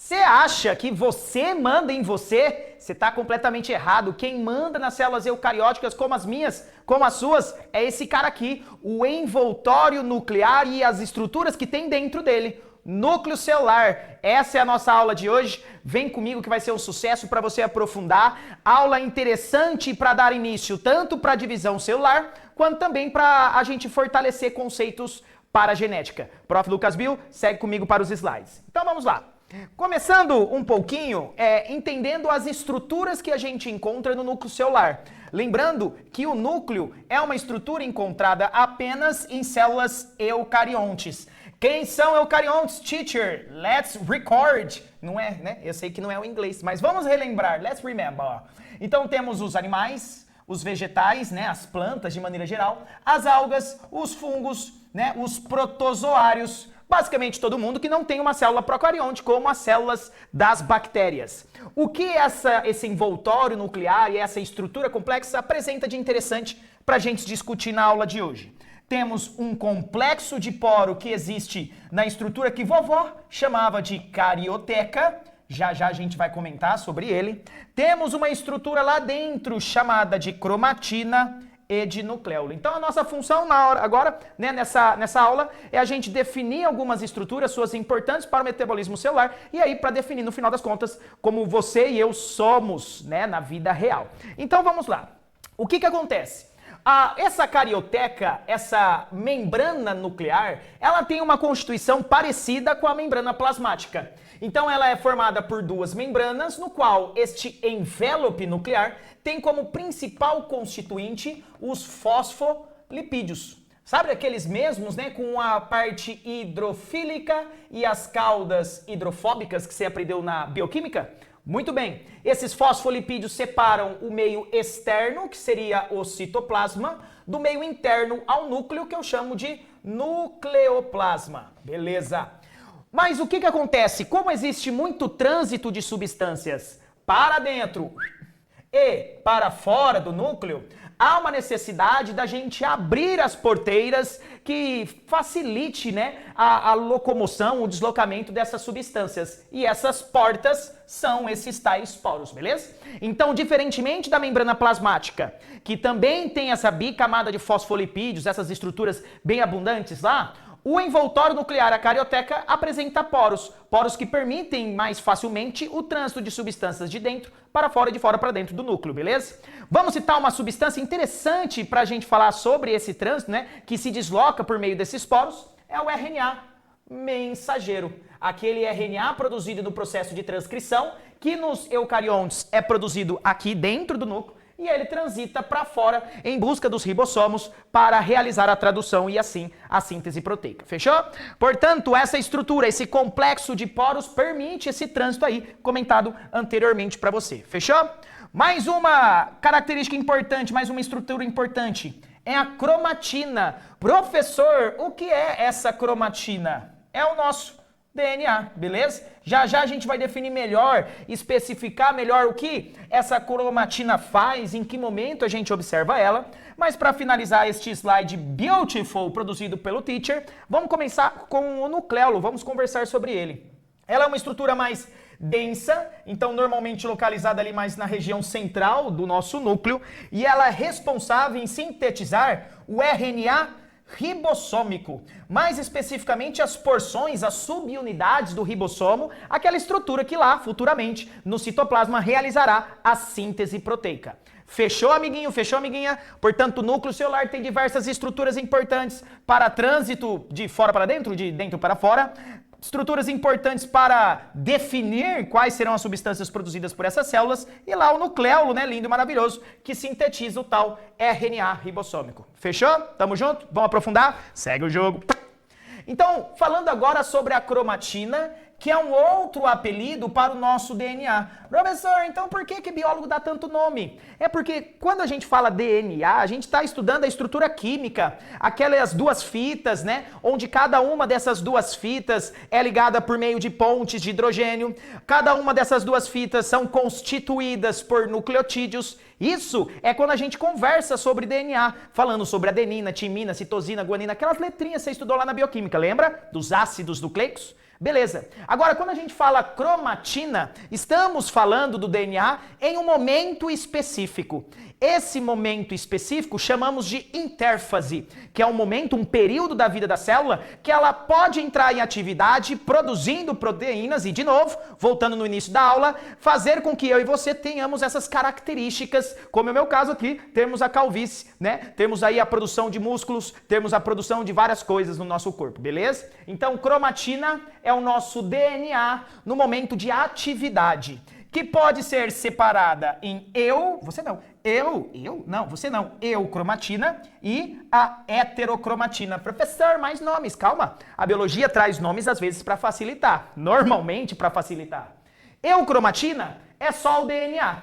Você acha que você manda em você? Você está completamente errado. Quem manda nas células eucarióticas, como as minhas, como as suas, é esse cara aqui, o envoltório nuclear e as estruturas que tem dentro dele. Núcleo celular. Essa é a nossa aula de hoje. Vem comigo que vai ser um sucesso para você aprofundar. Aula interessante para dar início tanto para a divisão celular, quanto também para a gente fortalecer conceitos para a genética. Prof. Lucas Bill, segue comigo para os slides. Então vamos lá. Começando um pouquinho, entendendo as estruturas que a gente encontra no núcleo celular. Lembrando que o núcleo é uma estrutura encontrada apenas em células eucariontes. Quem são eucariontes, teacher? Let's record. Não é, né? Eu sei que não é o inglês, mas vamos relembrar. Let's remember. Então temos os animais, os vegetais, né? As plantas de maneira geral, as algas, os fungos, né? Os protozoários. Basicamente todo mundo que não tem uma célula procarionte, como as células das bactérias. O que esse envoltório nuclear e essa estrutura complexa apresenta de interessante para a gente discutir na aula de hoje? Temos um complexo de poro que existe na estrutura que vovó chamava de carioteca. Já já a gente vai comentar sobre ele. Temos uma estrutura lá dentro chamada de cromatina e de nucleolo. Então a nossa função agora, né, nessa aula, é a gente definir algumas estruturas, suas importantes para o metabolismo celular, e aí para definir, no final das contas, como você e eu somos, né, na vida real. Então vamos lá. O que acontece? Essa carioteca, essa membrana nuclear, ela tem uma constituição parecida com a membrana plasmática. Então ela é formada por duas membranas, no qual este envelope nuclear tem como principal constituinte os fosfolipídios. Sabe aqueles mesmos, né, com a parte hidrofílica e as caudas hidrofóbicas que você aprendeu na bioquímica? Muito bem, esses fosfolipídios separam o meio externo, que seria o citoplasma, do meio interno ao núcleo, que eu chamo de nucleoplasma. Beleza. Mas o que acontece? Como existe muito trânsito de substâncias para dentro e para fora do núcleo, há uma necessidade da gente abrir as porteiras que facilite, né, a locomoção, o deslocamento dessas substâncias. E essas portas são esses tais poros, beleza? Então, diferentemente da membrana plasmática, que também tem essa bicamada de fosfolipídios, essas estruturas bem abundantes lá, o envoltório nuclear, a carioteca, apresenta poros. Poros que permitem mais facilmente o trânsito de substâncias de dentro para fora e de fora para dentro do núcleo, beleza? Vamos citar uma substância interessante para a gente falar sobre esse trânsito, né? Que se desloca por meio desses poros, é o RNA mensageiro. Aquele RNA produzido no processo de transcrição, que nos eucariontes é produzido aqui dentro do núcleo, e ele transita para fora em busca dos ribossomos para realizar a tradução e assim a síntese proteica. Fechou? Portanto, essa estrutura, esse complexo de poros permite esse trânsito aí comentado anteriormente para você. Fechou? Mais uma característica importante, mais uma estrutura importante é a cromatina. Professor, o que é essa cromatina? É o nosso DNA, beleza? Já já a gente vai definir melhor, especificar melhor o que essa cromatina faz, em que momento a gente observa ela. Mas para finalizar este slide beautiful produzido pelo teacher, vamos começar com o nucleolo, vamos conversar sobre ele. Ela é uma estrutura mais densa, então normalmente localizada ali mais na região central do nosso núcleo, e ela é responsável em sintetizar o RNA ribossômico, mais especificamente as porções, as subunidades do ribossomo, aquela estrutura que lá, futuramente, no citoplasma, realizará a síntese proteica. Fechou, amiguinho? Fechou, amiguinha? Portanto, o núcleo celular tem diversas estruturas importantes para trânsito de fora para dentro, de dentro para fora, estruturas importantes para definir quais serão as substâncias produzidas por essas células, e lá o nucleolo, né, lindo e maravilhoso, que sintetiza o tal RNA ribossômico. Fechou? Tamo junto? Vamos aprofundar? Segue o jogo. Então, falando agora sobre a cromatina, que é um outro apelido para o nosso DNA. Professor, então por que biólogo dá tanto nome? É porque quando a gente fala DNA, a gente está estudando a estrutura química, aquelas duas fitas, né? Onde cada uma dessas duas fitas é ligada por meio de pontes de hidrogênio. Cada uma dessas duas fitas são constituídas por nucleotídeos. Isso é quando a gente conversa sobre DNA, falando sobre adenina, timina, citosina, guanina, aquelas letrinhas que você estudou lá na bioquímica, lembra? Dos ácidos nucleicos? Beleza. Agora, quando a gente fala cromatina, estamos falando do DNA em um momento específico. Esse momento específico chamamos de intérfase, que é um momento, um período da vida da célula que ela pode entrar em atividade produzindo proteínas e, de novo, voltando no início da aula, fazer com que eu e você tenhamos essas características, como é o meu caso aqui, temos a calvície, né? Temos aí a produção de músculos, temos a produção de várias coisas no nosso corpo, beleza? Então, cromatina é o nosso DNA no momento de atividade, que pode ser separada em eucromatina e a heterocromatina. Professor, mais nomes, calma. A biologia traz nomes às vezes para facilitar, normalmente para facilitar. Eucromatina é só o DNA.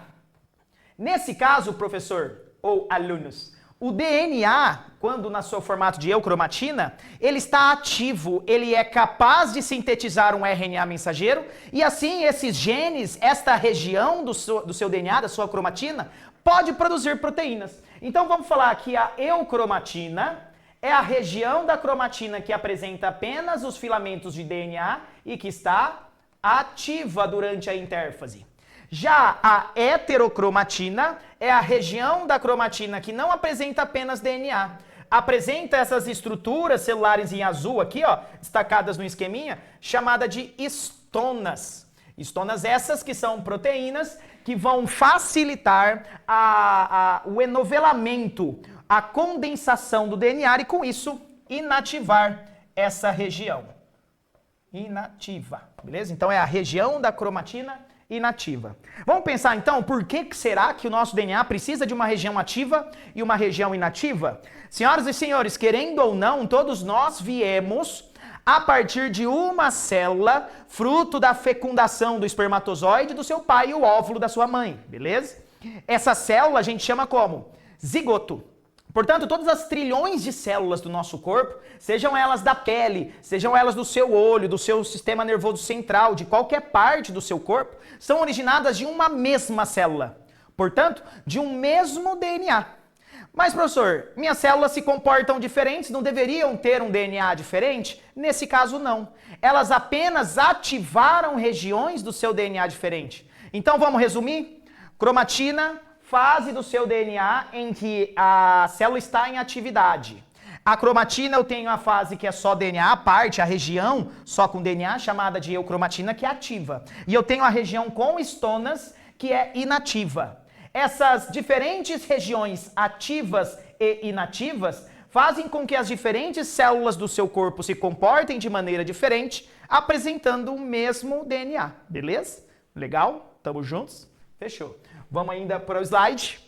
Nesse caso, professor ou alunos, o DNA, quando no seu formato de eucromatina, ele está ativo, ele é capaz de sintetizar um RNA mensageiro e assim esses genes, esta região do seu DNA, da sua cromatina, pode produzir proteínas. Então vamos falar que a eucromatina é a região da cromatina que apresenta apenas os filamentos de DNA e que está ativa durante a intérfase. Já a heterocromatina é a região da cromatina que não apresenta apenas DNA. Apresenta essas estruturas celulares em azul aqui, ó, destacadas no esqueminha, chamada de histonas. Histonas essas que são proteínas que vão facilitar o enovelamento, a condensação do DNA e com isso inativar essa região. Inativa, beleza? Então é a região da cromatina inativa. Vamos pensar então, por que será que o nosso DNA precisa de uma região ativa e uma região inativa? Senhoras e senhores, querendo ou não, todos nós viemos a partir de uma célula, fruto da fecundação do espermatozoide do seu pai e o óvulo da sua mãe, beleza? Essa célula a gente chama como? Zigoto. Portanto, todas as trilhões de células do nosso corpo, sejam elas da pele, sejam elas do seu olho, do seu sistema nervoso central, de qualquer parte do seu corpo, são originadas de uma mesma célula. Portanto, de um mesmo DNA. Mas, professor, minhas células se comportam diferentes, não deveriam ter um DNA diferente? Nesse caso, não. Elas apenas ativaram regiões do seu DNA diferente. Então, vamos resumir? Cromatina, fase do seu DNA em que a célula está em atividade. A cromatina eu tenho a fase que é só DNA, a parte, a região só com DNA, chamada de eucromatina, que é ativa. E eu tenho a região com histonas, que é inativa. Essas diferentes regiões ativas e inativas fazem com que as diferentes células do seu corpo se comportem de maneira diferente, apresentando o mesmo DNA. Beleza? Legal? Tamo juntos? Fechou. Vamos ainda para o slide.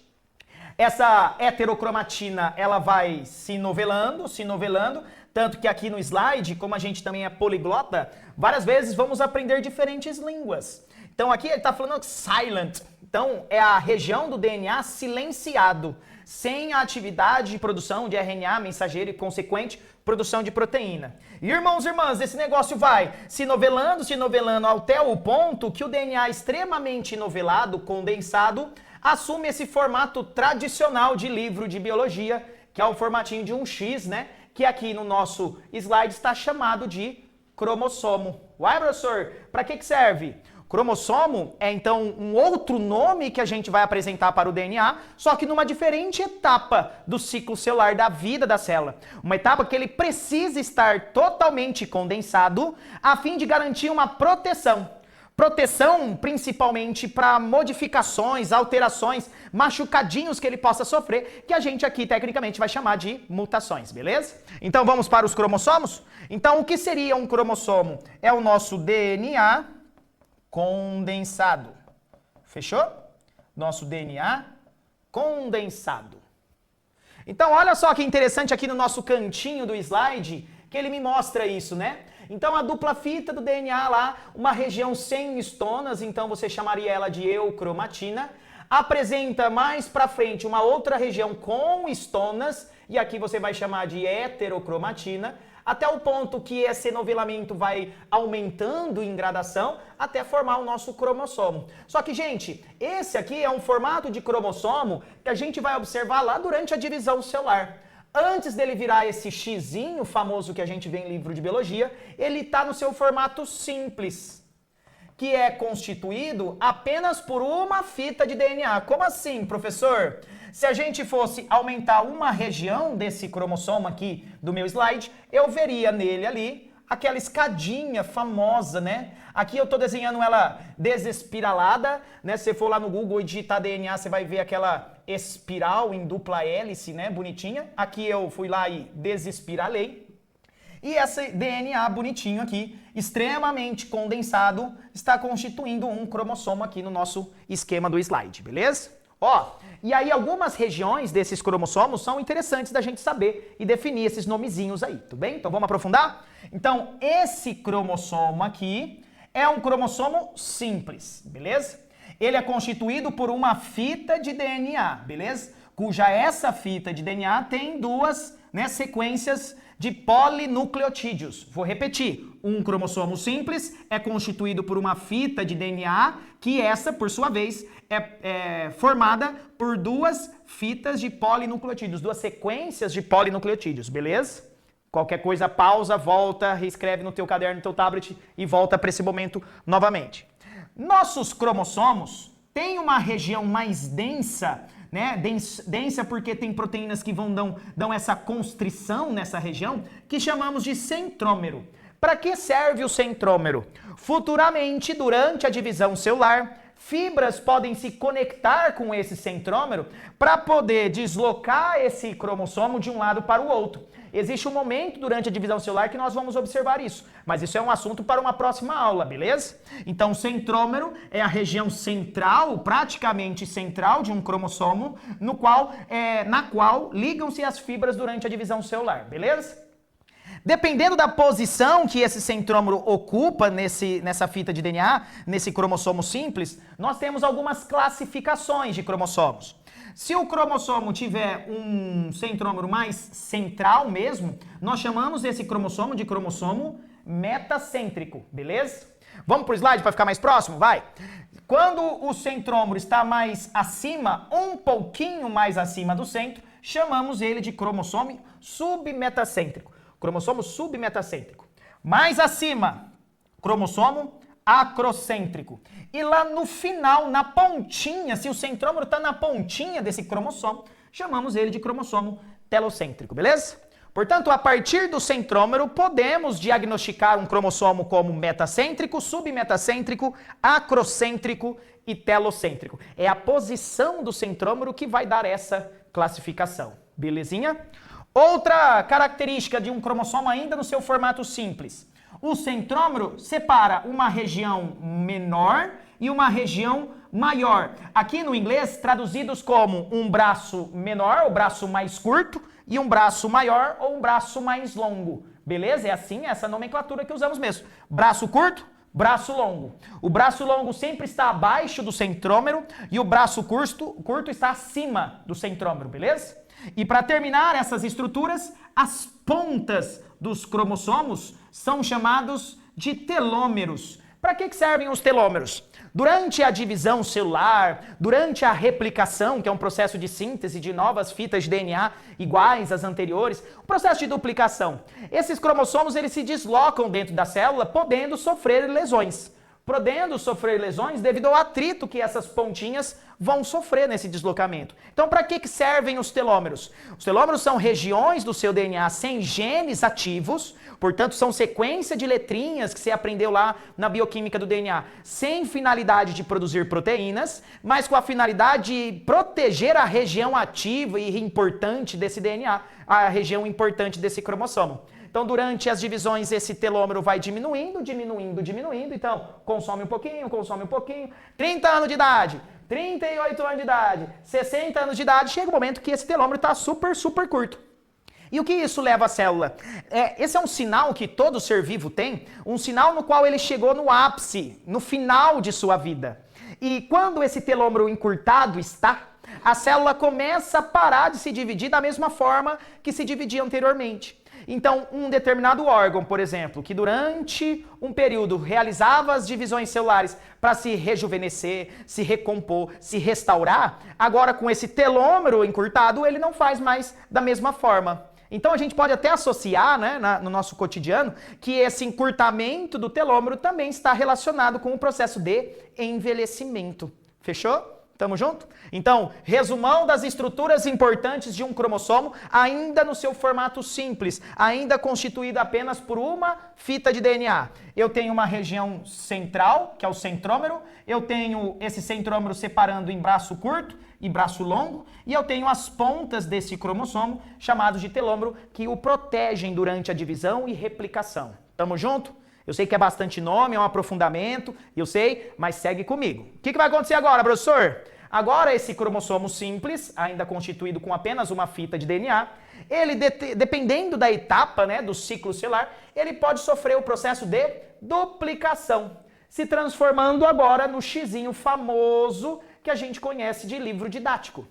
Essa heterocromatina, ela vai se novelando, tanto que aqui no slide, como a gente também é poliglota, várias vezes vamos aprender diferentes línguas. Então aqui ele está falando silent, então é a região do DNA silenciado, sem a atividade de produção de RNA mensageiro e consequente produção de proteína. E irmãos e irmãs, esse negócio vai se novelando até o ponto que o DNA extremamente novelado, condensado, assume esse formato tradicional de livro de biologia, que é o formatinho de um X, né? Que aqui no nosso slide está chamado de cromossomo. Uai, professor, para que serve? Cromossomo é então um outro nome que a gente vai apresentar para o DNA, só que numa diferente etapa do ciclo celular da vida da célula. Uma etapa que ele precisa estar totalmente condensado a fim de garantir uma proteção. Proteção principalmente para modificações, alterações, machucadinhos que ele possa sofrer, que a gente aqui tecnicamente vai chamar de mutações, beleza? Então vamos para os cromossomos? Então o que seria um cromossomo? É o nosso DNA condensado. Fechou? Nosso DNA condensado. Então, olha só que interessante aqui no nosso cantinho do slide, que ele me mostra isso, né? Então, a dupla fita do DNA lá, uma região sem histonas, então você chamaria ela de eucromatina, apresenta mais pra frente uma outra região com histonas, e aqui você vai chamar de heterocromatina, até o ponto que esse novelamento vai aumentando em gradação até formar o nosso cromossomo. Só que, gente, esse aqui é um formato de cromossomo que a gente vai observar lá durante a divisão celular. Antes dele virar esse xizinho famoso que a gente vê em livro de biologia, ele está no seu formato simples, que é constituído apenas por uma fita de DNA. Como assim, professor? Se a gente fosse aumentar uma região desse cromossomo aqui do meu slide, eu veria nele ali aquela escadinha famosa, né? Aqui eu estou desenhando ela desespiralada, né? Se você for lá no Google e digitar DNA, você vai ver aquela espiral em dupla hélice, né? Bonitinha. Aqui eu fui lá e desespiralei. E esse DNA bonitinho aqui, extremamente condensado, está constituindo um cromossomo aqui no nosso esquema do slide, beleza? Ó, e aí algumas regiões desses cromossomos são interessantes da gente saber e definir esses nomezinhos aí, tudo bem? Então vamos aprofundar? Então esse cromossomo aqui é um cromossomo simples, beleza? Ele é constituído por uma fita de DNA, beleza? Cuja essa fita de DNA tem duas, né, sequências de polinucleotídeos. Vou repetir, um cromossomo simples é constituído por uma fita de DNA que essa, por sua vez, é formada por duas fitas de polinucleotídeos, duas sequências de polinucleotídeos, beleza? Qualquer coisa, pausa, volta, reescreve no teu caderno, no teu tablet e volta para esse momento novamente. Nossos cromossomos têm uma região mais densa, né? Densa porque tem proteínas que dão essa constrição nessa região, que chamamos de centrômero. Para que serve o centrômero? Futuramente, durante a divisão celular, fibras podem se conectar com esse centrômero para poder deslocar esse cromossomo de um lado para o outro. Existe um momento durante a divisão celular que nós vamos observar isso, mas isso é um assunto para uma próxima aula, beleza? Então, o centrômero é a região central, praticamente central de um cromossomo, na qual ligam-se as fibras durante a divisão celular, beleza? Dependendo da posição que esse centrômero ocupa nessa fita de DNA, nesse cromossomo simples, nós temos algumas classificações de cromossomos. Se o cromossomo tiver um centrômero mais central mesmo, nós chamamos esse cromossomo de cromossomo metacêntrico, beleza? Vamos para o slide para ficar mais próximo? Vai! Quando o centrômero está mais acima, um pouquinho mais acima do centro, chamamos ele de cromossomo submetacêntrico. Cromossomo submetacêntrico. Mais acima, cromossomo acrocêntrico. E lá no final, na pontinha, se o centrômero está na pontinha desse cromossomo, chamamos ele de cromossomo telocêntrico, beleza? Portanto, a partir do centrômero, podemos diagnosticar um cromossomo como metacêntrico, submetacêntrico, acrocêntrico e telocêntrico. É a posição do centrômero que vai dar essa classificação, belezinha? Outra característica de um cromossomo ainda no seu formato simples. O centrômero separa uma região menor e uma região maior. Aqui no inglês, traduzidos como um braço menor, o braço mais curto, e um braço maior ou um braço mais longo. Beleza? É assim essa nomenclatura que usamos mesmo. Braço curto, braço longo. O braço longo sempre está abaixo do centrômero e o braço curto está acima do centrômero, beleza? E para terminar essas estruturas, as pontas dos cromossomos são chamados de telômeros. Para que servem os telômeros? Durante a divisão celular, durante a replicação, que é um processo de síntese de novas fitas de DNA iguais às anteriores, o processo de duplicação. Esses cromossomos eles se deslocam dentro da célula, podendo sofrer lesões. Podendo sofrer lesões devido ao atrito que essas pontinhas vão sofrer nesse deslocamento. Então, para que servem os telômeros? Os telômeros são regiões do seu DNA sem genes ativos, portanto, são sequência de letrinhas que você aprendeu lá na bioquímica do DNA, sem finalidade de produzir proteínas, mas com a finalidade de proteger a região ativa e importante desse DNA, a região importante desse cromossomo. Então, durante as divisões, esse telômero vai diminuindo. Então, consome um pouquinho. 30 anos de idade, 38 anos de idade, 60 anos de idade, chega o momento que esse telômero está super curto. E o que isso leva à célula? Esse é um sinal que todo ser vivo tem, um sinal no qual ele chegou no ápice, no final de sua vida. E quando esse telômero encurtado está, a célula começa a parar de se dividir da mesma forma que se dividia anteriormente. Então, um determinado órgão, por exemplo, que durante um período realizava as divisões celulares para se rejuvenescer, se recompor, se restaurar, agora com esse telômero encurtado, ele não faz mais da mesma forma. Então a gente pode até associar, né, no nosso cotidiano, que esse encurtamento do telômero também está relacionado com o processo de envelhecimento. Fechou? Tamo junto? Então, resumão das estruturas importantes de um cromossomo, ainda no seu formato simples, ainda constituído apenas por uma fita de DNA. Eu tenho uma região central, que é o centrômero, eu tenho esse centrômero separando em braço curto e braço longo, e eu tenho as pontas desse cromossomo, chamados de telômero, que o protegem durante a divisão e replicação. Tamo junto? Eu sei que é bastante nome, é um aprofundamento, eu sei, mas segue comigo. O que vai acontecer agora, professor? Agora esse cromossomo simples, ainda constituído com apenas uma fita de DNA, ele, dependendo da etapa, né, do ciclo celular, ele pode sofrer o processo de duplicação, se transformando agora no xizinho famoso que a gente conhece de livro didático.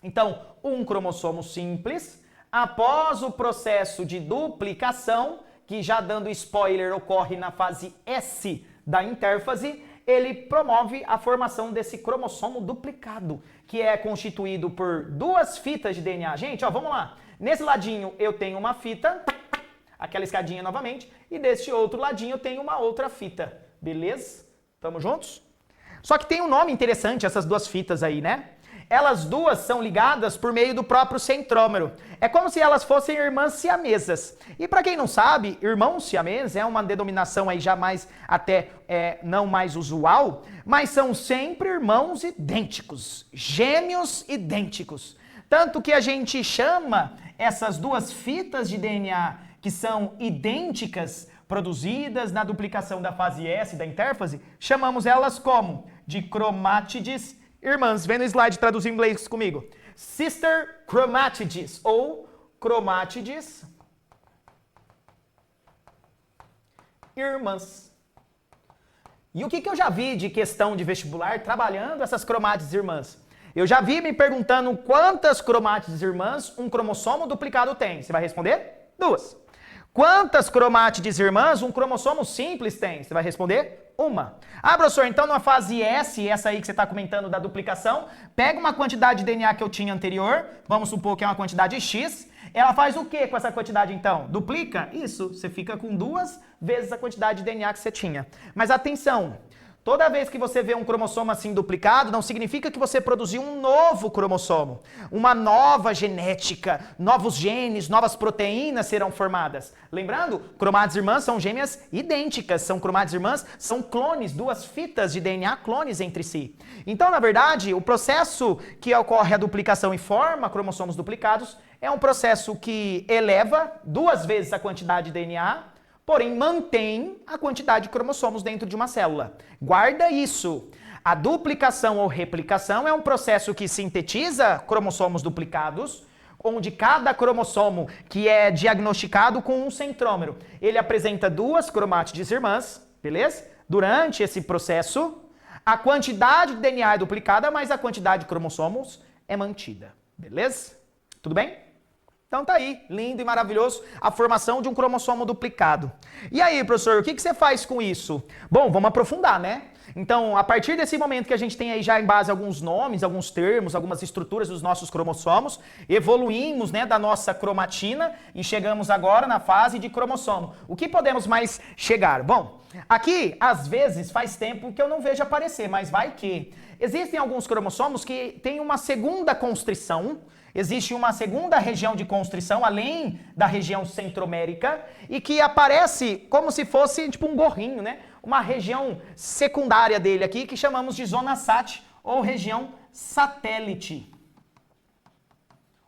Então, um cromossomo simples, após o processo de duplicação, que já dando spoiler ocorre na fase S da intérfase, ele promove a formação desse cromossomo duplicado, que é constituído por duas fitas de DNA. Gente, ó, vamos lá. Nesse ladinho eu tenho uma fita, aquela escadinha novamente, e desse outro ladinho eu tenho uma outra fita. Beleza? Tamo juntos? Só que tem um nome interessante essas duas fitas aí, né? Elas duas são ligadas por meio do próprio centrômero. É como se elas fossem irmãs siamesas. E para quem não sabe, irmão siamês é uma denominação aí já mais até não mais usual, mas são sempre irmãos idênticos, gêmeos idênticos. Tanto que a gente chama essas duas fitas de DNA que são idênticas, produzidas na duplicação da fase S da intérfase, chamamos elas como? De cromátides irmãs. Vem no slide, traduzir em inglês comigo. Sister chromatids ou cromátides irmãs. E o que eu já vi de questão de vestibular trabalhando essas cromátides irmãs? Eu já vi me perguntando quantas cromátides irmãs um cromossomo duplicado tem. Você vai responder? 2. Quantas cromátides irmãs um cromossomo simples tem? Você vai responder? 1. Ah, professor, então na fase S, essa aí que você está comentando da duplicação, pega uma quantidade de DNA que eu tinha anterior, vamos supor que é uma quantidade X, ela faz o que com essa quantidade então? Duplica? Isso, você fica com 2 vezes a quantidade de DNA que você tinha. Mas atenção! Toda vez que você vê um cromossomo assim duplicado, não significa que você produziu um novo cromossomo, uma nova genética, novos genes, novas proteínas serão formadas. Lembrando, cromátides irmãs são gêmeas idênticas, são cromátides irmãs, são clones, duas fitas de DNA clones entre si. Então, na verdade, o processo que ocorre a duplicação e forma cromossomos duplicados é um processo que eleva 2 vezes a quantidade de DNA, porém mantém a quantidade de cromossomos dentro de uma célula. Guarda isso. A duplicação ou replicação é um processo que sintetiza cromossomos duplicados, onde cada cromossomo que é diagnosticado com um centrômero, ele apresenta 2 cromátides irmãs, beleza? Durante esse processo, a quantidade de DNA é duplicada, mas a quantidade de cromossomos é mantida, beleza? Tudo bem? Então tá aí, lindo e maravilhoso, a formação de um cromossomo duplicado. E aí, professor, o que você faz com isso? Bom, vamos aprofundar, né? Então, a partir desse momento que a gente tem aí já em base alguns nomes, alguns termos, algumas estruturas dos nossos cromossomos, evoluímos, né, da nossa cromatina e chegamos agora na fase de cromossomo. O que podemos mais chegar? Bom, aqui, às vezes, faz tempo que eu não vejo aparecer, mas vai que. Existem alguns cromossomos que têm uma segunda constrição. Existe uma segunda região de constrição, além da região centromérica, e que aparece como se fosse tipo um gorrinho, né? Uma região secundária dele aqui, que chamamos de zona SAT, ou região satélite.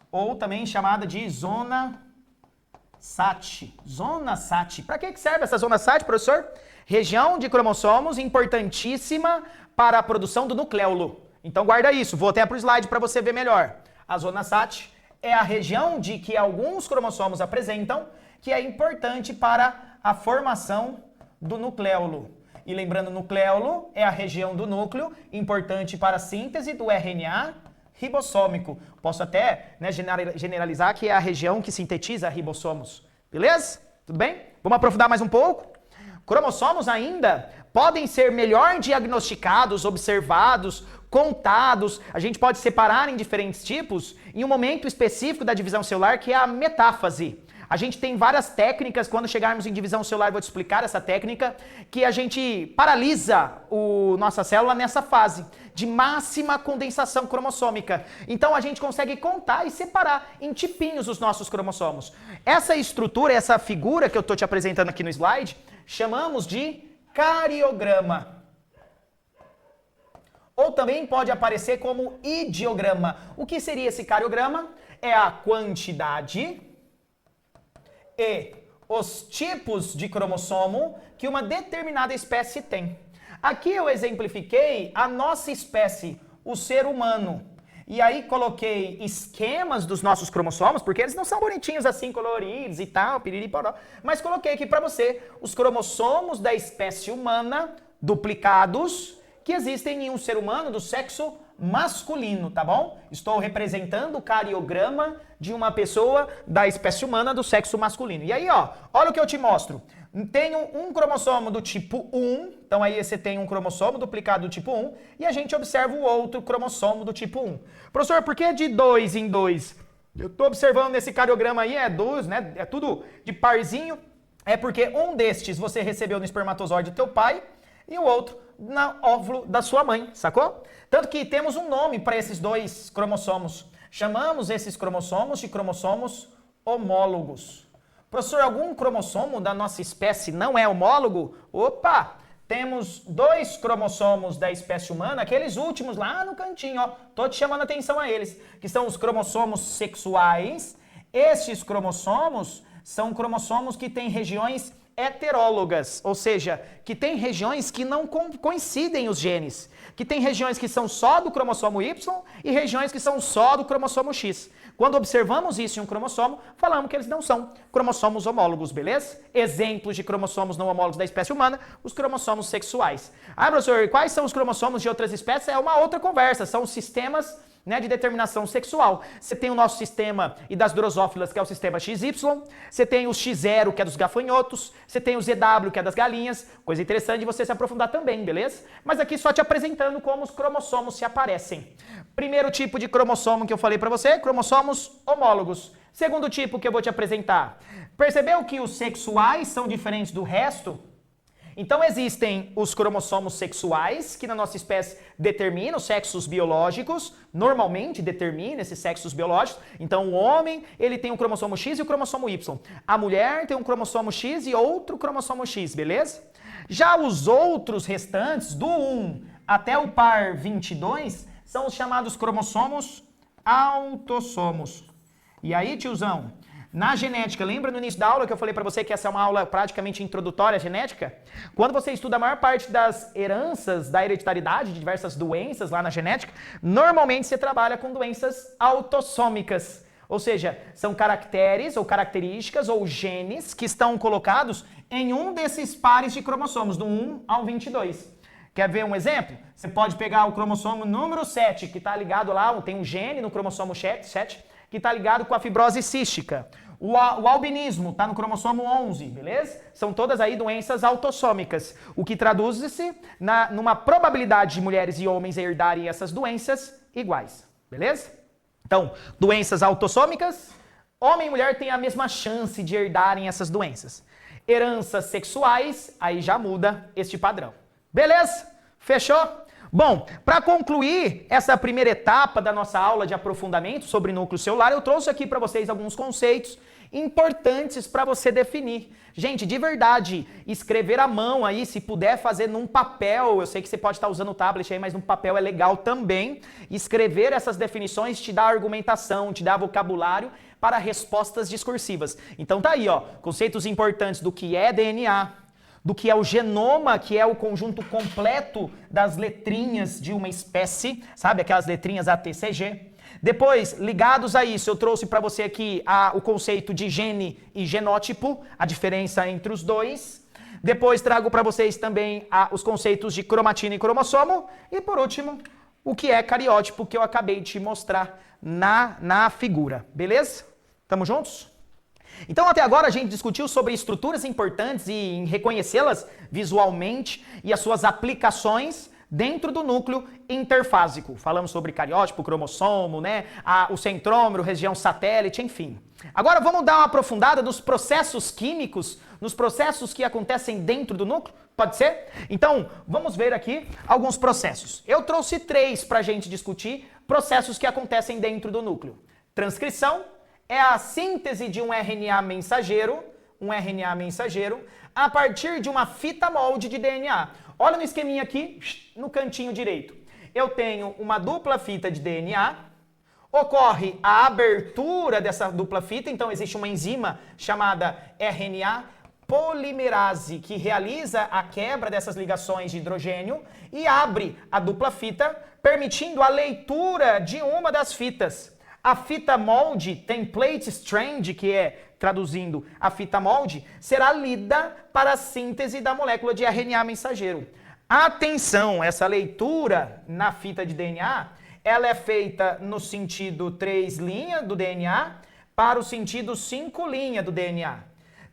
Ou também chamada de zona SAT. Zona SAT. Para que serve essa zona SAT, professor? Região de cromossomos importantíssima para a produção do nucleolo. Então guarda isso, vou até para o slide para você ver melhor. A zona SAT é a região de que alguns cromossomos apresentam, que é importante para a formação do nucleolo. E lembrando, nucleolo é a região do núcleo, importante para a síntese do RNA ribossômico. Posso até, né, generalizar que é a região que sintetiza ribossomos. Beleza? Tudo bem? Vamos aprofundar mais um pouco? Cromossomos ainda podem ser melhor diagnosticados, observados, contados. A gente pode separar em diferentes tipos em um momento específico da divisão celular, que é a metáfase. A gente tem várias técnicas, quando chegarmos em divisão celular, eu vou te explicar essa técnica, que a gente paralisa nossa célula nessa fase de máxima condensação cromossômica. Então a gente consegue contar e separar em tipinhos os nossos cromossomos. Essa estrutura, essa figura que eu estou te apresentando aqui no slide, chamamos de cariograma. Ou também pode aparecer como ideograma. O que seria esse cariograma? É a quantidade e os tipos de cromossomo que uma determinada espécie tem. Aqui eu exemplifiquei a nossa espécie, o ser humano. E aí coloquei esquemas dos nossos cromossomos, porque eles não são bonitinhos assim, coloridos e tal, piririporó. Mas coloquei aqui para você os cromossomos da espécie humana duplicados que existem em um ser humano do sexo masculino, tá bom? Estou representando o cariograma de uma pessoa da espécie humana do sexo masculino. E aí, ó, olha o que eu te mostro. Tenho um cromossomo do tipo 1, então aí você tem um cromossomo duplicado do tipo 1, e a gente observa o outro cromossomo do tipo 1. Professor, por que de 2 em 2? Eu estou observando nesse cariograma aí, é 2, né? É tudo de parzinho. É porque um destes você recebeu no espermatozoide do teu pai, e o outro no óvulo da sua mãe, sacou? Tanto que temos um nome para esses dois cromossomos. Chamamos esses cromossomos de cromossomos homólogos. Professor, algum cromossomo da nossa espécie não é homólogo? Opa! Temos dois cromossomos da espécie humana, aqueles últimos lá no cantinho, ó. Tô te chamando a atenção a eles, que são os cromossomos sexuais. Estes cromossomos são cromossomos que têm regiões heterólogas, ou seja, que tem regiões que não coincidem os genes, que tem regiões que são só do cromossomo Y e regiões que são só do cromossomo X. Quando observamos isso em um cromossomo, falamos que eles não são cromossomos homólogos, beleza? Exemplos de cromossomos não homólogos da espécie humana, os cromossomos sexuais. Ah, professor, quais são os cromossomos de outras espécies? É uma outra conversa, são os sistemas, né, de determinação sexual. Você tem o nosso sistema e das drosófilas, que é o sistema XY, você tem o X0, que é dos gafanhotos, você tem o ZW, que é das galinhas, coisa interessante de você se aprofundar também, beleza? Mas aqui só te apresentando como os cromossomos se aparecem. Primeiro tipo de cromossomo que eu falei pra você, cromossomos homólogos. Segundo tipo que eu vou te apresentar. Percebeu que os sexuais são diferentes do resto? Então existem os cromossomos sexuais, que na nossa espécie determinam os sexos biológicos, normalmente determina esses sexos biológicos. Então o homem, ele tem um cromossomo X e o cromossomo Y. A mulher tem um cromossomo X e outro cromossomo X, beleza? Já os outros restantes, do 1 até o par 22, são os chamados cromossomos autossomos. E aí, tiozão, na genética, lembra no início da aula que eu falei para você que essa é uma aula praticamente introdutória à genética? Quando você estuda a maior parte das heranças da hereditariedade, de diversas doenças lá na genética, normalmente você trabalha com doenças autossômicas. Ou seja, são caracteres ou características ou genes que estão colocados em um desses pares de cromossomos, do 1 ao 22. Quer ver um exemplo? Você pode pegar o cromossomo número 7, que está ligado lá, tem um gene no cromossomo 7, que está ligado com a fibrose cística. O albinismo está no cromossomo 11, beleza? São todas aí doenças autossômicas, o que traduz-se numa probabilidade de mulheres e homens herdarem essas doenças iguais, beleza? Então, doenças autossômicas, homem e mulher têm a mesma chance de herdarem essas doenças. Heranças sexuais, aí já muda este padrão. Beleza? Fechou? Bom, para concluir essa primeira etapa da nossa aula de aprofundamento sobre núcleo celular, eu trouxe aqui para vocês alguns conceitos importantes para você definir. Gente, de verdade, escrever à mão aí, se puder fazer num papel, eu sei que você pode estar usando o tablet aí, mas num papel é legal também. Escrever essas definições te dá argumentação, te dá vocabulário para respostas discursivas. Então tá aí, ó, conceitos importantes do que é DNA, do que é o genoma, que é o conjunto completo das letrinhas de uma espécie, sabe? Aquelas letrinhas A, T, C, G. Depois, ligados a isso, eu trouxe para você aqui o conceito de gene e genótipo, a diferença entre os dois. Depois trago para vocês também os conceitos de cromatina e cromossomo. E por último, o que é cariótipo, que eu acabei de te mostrar na figura. Beleza? Tamo juntos? Então, até agora a gente discutiu sobre estruturas importantes e em reconhecê-las visualmente e as suas aplicações dentro do núcleo interfásico. Falamos sobre cariótipo, cromossomo, né? O centrômero, região satélite, enfim. Agora vamos dar uma aprofundada nos processos químicos, nos processos que acontecem dentro do núcleo? Pode ser? Então, vamos ver aqui alguns processos. Eu trouxe 3 para a gente discutir processos que acontecem dentro do núcleo. Transcrição é a síntese de um RNA mensageiro, a partir de uma fita molde de DNA. Olha no esqueminha aqui, no cantinho direito. Eu tenho uma dupla fita de DNA, ocorre a abertura dessa dupla fita, então existe uma enzima chamada RNA polimerase que realiza a quebra dessas ligações de hidrogênio e abre a dupla fita, permitindo a leitura de uma das fitas. A fita molde, template strand, que é, traduzindo, a fita molde, será lida para a síntese da molécula de RNA mensageiro. Atenção, essa leitura na fita de DNA, ela é feita no sentido 3' do DNA para o sentido 5' do DNA.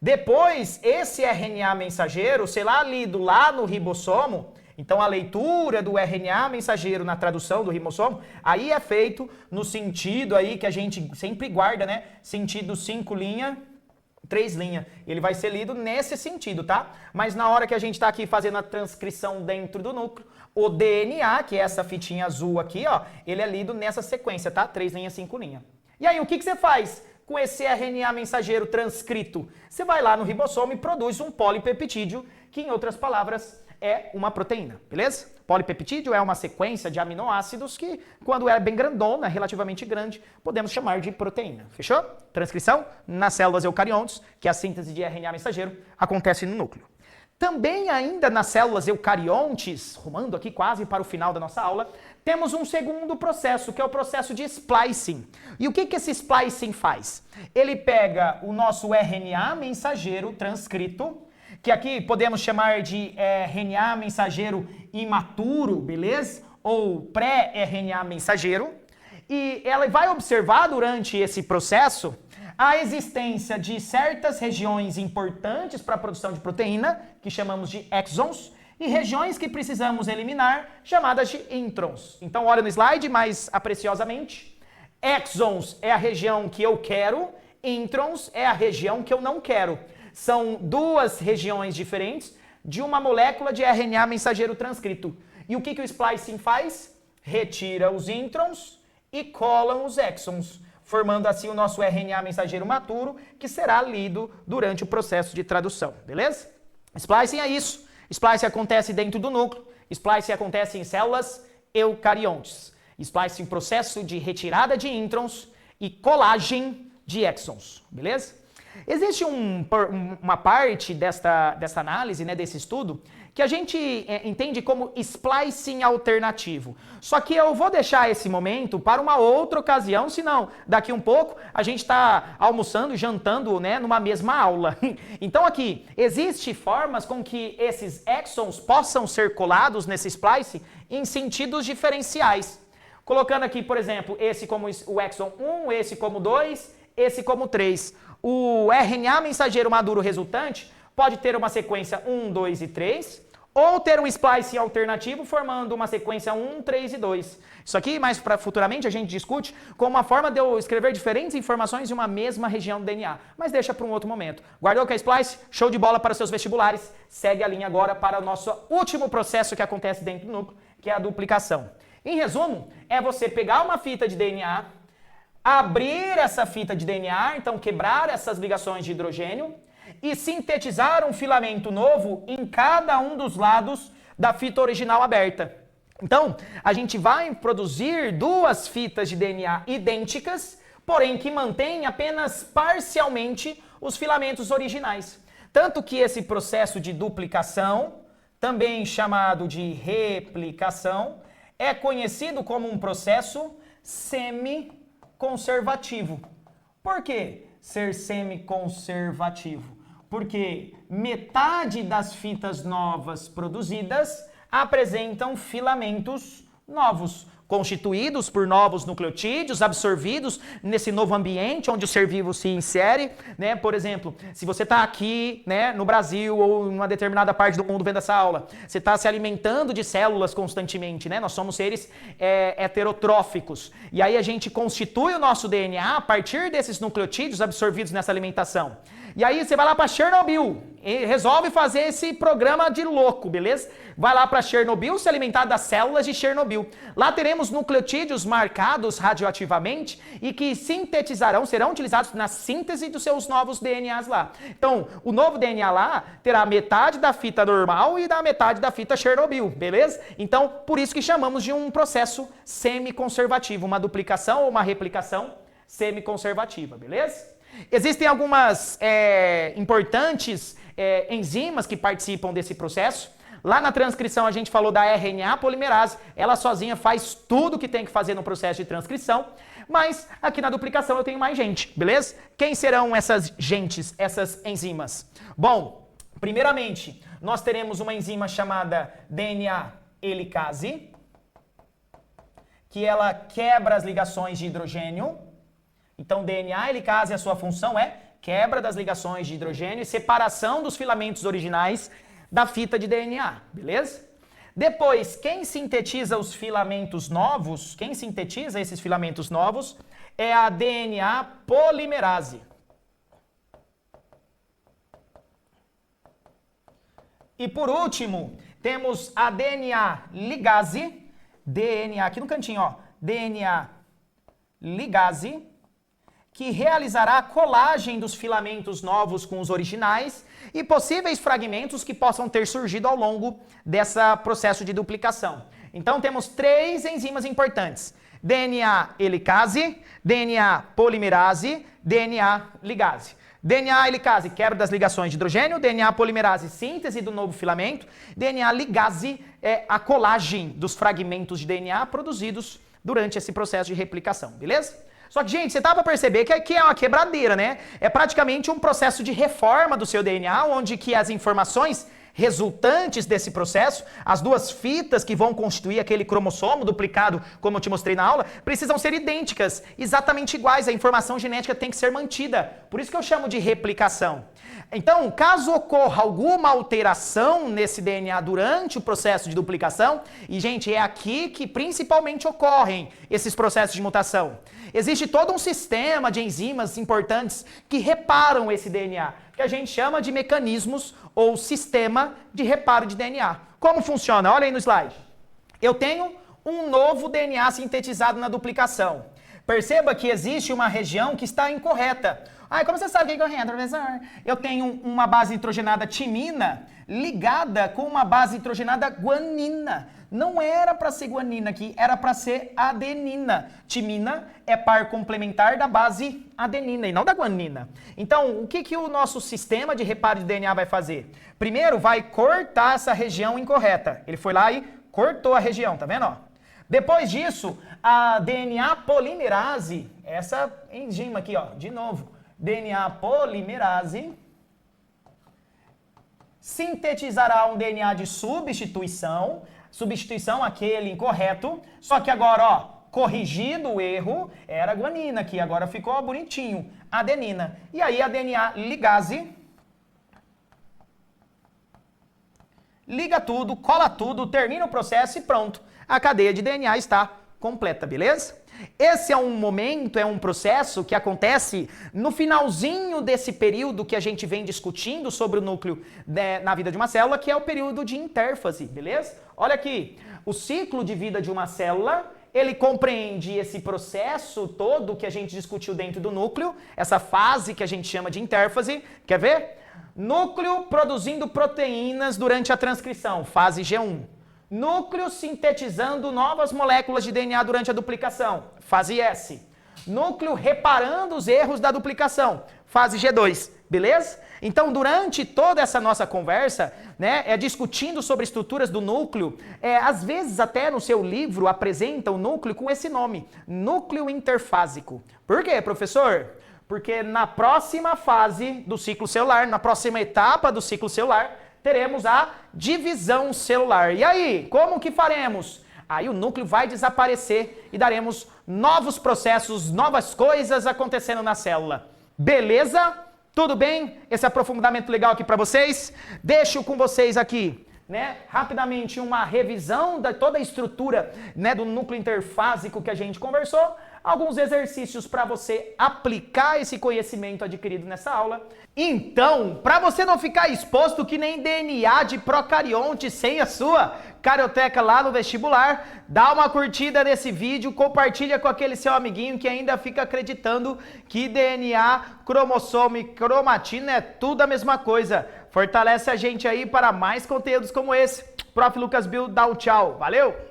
Depois, esse RNA mensageiro será lido lá no ribossomo. Então, a leitura do RNA mensageiro na tradução do ribossomo, aí é feito no sentido aí que a gente sempre guarda, né? Sentido 5', 3'. Ele vai ser lido nesse sentido, tá? Mas na hora que a gente está aqui fazendo a transcrição dentro do núcleo, o DNA, que é essa fitinha azul aqui, ó, ele é lido nessa sequência, tá? 3', 5'. E aí, o que você faz com esse RNA mensageiro transcrito? Você vai lá no ribossomo e produz um polipeptídeo, que em outras palavras é uma proteína, beleza? Polipeptídeo é uma sequência de aminoácidos que, quando é bem grandona, relativamente grande, podemos chamar de proteína. Fechou? Transcrição nas células eucariontes, que é a síntese de RNA mensageiro, acontece no núcleo. Também ainda nas células eucariontes, rumando aqui quase para o final da nossa aula, temos um segundo processo, que é o processo de splicing. E o que esse splicing faz? Ele pega o nosso RNA mensageiro transcrito, que aqui podemos chamar de RNA mensageiro imaturo, beleza? Ou pré-RNA mensageiro. E ela vai observar durante esse processo a existência de certas regiões importantes para a produção de proteína, que chamamos de exons, e regiões que precisamos eliminar, chamadas de introns. Então, olha no slide mais apreciosamente. Exons é a região que eu quero, introns é a região que eu não quero. São 2 regiões diferentes de uma molécula de RNA mensageiro transcrito. E o que o splicing faz? Retira os introns e colam os exons, formando assim o nosso RNA mensageiro maturo, que será lido durante o processo de tradução, beleza? Splicing é isso. Splicing acontece dentro do núcleo, splicing acontece em células eucariontes. Splicing, processo de retirada de introns e colagem de exons, beleza? Existe uma parte dessa análise, né, desse estudo, que a gente entende como splicing alternativo. Só que eu vou deixar esse momento para uma outra ocasião, senão daqui um pouco a gente está almoçando, jantando, né, numa mesma aula. Então aqui, existem formas com que esses exons possam ser colados nesse splicing em sentidos diferenciais. Colocando aqui, por exemplo, esse como o exon 1, esse como 2, esse como 3. O RNA mensageiro maduro resultante pode ter uma sequência 1, 2 e 3, ou ter um splicing alternativo formando uma sequência 1, 3 e 2. Isso aqui, mais futuramente, a gente discute como uma forma de eu escrever diferentes informações em uma mesma região do DNA. Mas deixa para um outro momento. Guardou que é splice? Show de bola para os seus vestibulares. Segue a linha agora para o nosso último processo que acontece dentro do núcleo, que é a duplicação. Em resumo, é você pegar uma fita de DNA, abrir essa fita de DNA, então quebrar essas ligações de hidrogênio e sintetizar um filamento novo em cada um dos lados da fita original aberta. Então, a gente vai produzir 2 fitas de DNA idênticas, porém que mantêm apenas parcialmente os filamentos originais. Tanto que esse processo de duplicação, também chamado de replicação, é conhecido como um processo semi-conservativo. Por que ser semi-conservativo? Porque metade das fitas novas produzidas apresentam filamentos novos, constituídos por novos nucleotídeos, absorvidos nesse novo ambiente onde o ser vivo se insere, né? Por exemplo, se você está aqui, né, no Brasil ou em uma determinada parte do mundo vendo essa aula, você está se alimentando de células constantemente, né? Nós somos seres heterotróficos. E aí a gente constitui o nosso DNA a partir desses nucleotídeos absorvidos nessa alimentação. E aí você vai lá para Chernobyl e resolve fazer esse programa de louco, beleza? Vai lá para Chernobyl se alimentar das células de Chernobyl. Lá teremos nucleotídeos marcados radioativamente e que serão utilizados na síntese dos seus novos DNAs lá. Então, o novo DNA lá terá metade da fita normal e da metade da fita Chernobyl, beleza? Então, por isso que chamamos de um processo semi-conservativo, uma duplicação ou uma replicação semi-conservativa, beleza? Existem algumas importantes enzimas que participam desse processo. Lá na transcrição a gente falou da RNA polimerase, ela sozinha faz tudo o que tem que fazer no processo de transcrição, mas aqui na duplicação eu tenho mais gente, beleza? Quem serão essas gentes, essas enzimas? Bom, primeiramente, nós teremos uma enzima chamada DNA helicase, que ela quebra as ligações de hidrogênio. Então, DNA helicase, a sua função é quebra das ligações de hidrogênio e separação dos filamentos originais da fita de DNA, beleza? Depois, quem sintetiza os filamentos novos, quem sintetiza esses filamentos novos é a DNA polimerase. E por último, temos a DNA ligase, DNA aqui no cantinho, ó, DNA ligase, que realizará a colagem dos filamentos novos com os originais e possíveis fragmentos que possam ter surgido ao longo desse processo de duplicação. Então temos 3 enzimas importantes: DNA helicase, DNA polimerase, DNA ligase. DNA helicase, quebra das ligações de hidrogênio, DNA polimerase, síntese do novo filamento, DNA ligase é a colagem dos fragmentos de DNA produzidos durante esse processo de replicação, beleza? Só que, gente, você dá pra perceber que aqui é uma quebradeira, né? É praticamente um processo de reforma do seu DNA, onde que as informações resultantes desse processo, as 2 fitas que vão constituir aquele cromossomo duplicado, como eu te mostrei na aula, precisam ser idênticas, exatamente iguais. A informação genética tem que ser mantida. Por isso que eu chamo de replicação. Então, caso ocorra alguma alteração nesse DNA durante o processo de duplicação, e, gente, é aqui que principalmente ocorrem esses processos de mutação. Existe todo um sistema de enzimas importantes que reparam esse DNA, que a gente chama de mecanismos ou sistema de reparo de DNA. Como funciona? Olha aí no slide. Eu tenho um novo DNA sintetizado na duplicação. Perceba que existe uma região que está incorreta. Como você sabe que é incorreto, professor? Eu tenho uma base nitrogenada timina ligada com uma base nitrogenada guanina. Não era para ser guanina aqui, era para ser adenina. Timina é par complementar da base adenina e não da guanina. Então, o que o nosso sistema de reparo de DNA vai fazer? Primeiro, vai cortar essa região incorreta. Ele foi lá e cortou a região, tá vendo? Ó? Depois disso, a DNA polimerase, essa enzima aqui, ó, de novo, DNA polimerase, sintetizará um DNA de substituição aquele incorreto, só que agora, ó, corrigido o erro, era guanina aqui, agora ficou bonitinho, adenina. E aí a DNA ligase liga tudo, cola tudo, termina o processo e pronto. A cadeia de DNA está completa, beleza? Esse é um momento, é um processo que acontece no finalzinho desse período que a gente vem discutindo sobre o núcleo na vida de uma célula, que é o período de intérfase, beleza? Olha aqui, o ciclo de vida de uma célula, ele compreende esse processo todo que a gente discutiu dentro do núcleo, essa fase que a gente chama de intérfase, quer ver? Núcleo produzindo proteínas durante a transcrição, fase G1. Núcleo sintetizando novas moléculas de DNA durante a duplicação, fase S. Núcleo reparando os erros da duplicação, fase G2, beleza? Então, durante toda essa nossa conversa, né, discutindo sobre estruturas do núcleo, às vezes até no seu livro apresenta o núcleo com esse nome, núcleo interfásico. Por quê, professor? Porque na próxima fase do ciclo celular, na próxima etapa do ciclo celular, teremos a divisão celular. E aí, como que faremos? aí o núcleo vai desaparecer e daremos novos processos, novas coisas acontecendo na célula. Beleza? Tudo bem? Esse aprofundamento legal aqui para vocês. Deixo com vocês aqui, né, rapidamente uma revisão de toda a estrutura, né, do núcleo interfásico que a gente conversou. Alguns exercícios para você aplicar esse conhecimento adquirido nessa aula. Então, para você não ficar exposto que nem DNA de procarionte sem a sua carioteca lá no vestibular, dá uma curtida nesse vídeo, compartilha com aquele seu amiguinho que ainda fica acreditando que DNA, cromossomo e cromatina é tudo a mesma coisa. Fortalece a gente aí para mais conteúdos como esse. Prof. Lucas Bill dá o tchau. Valeu!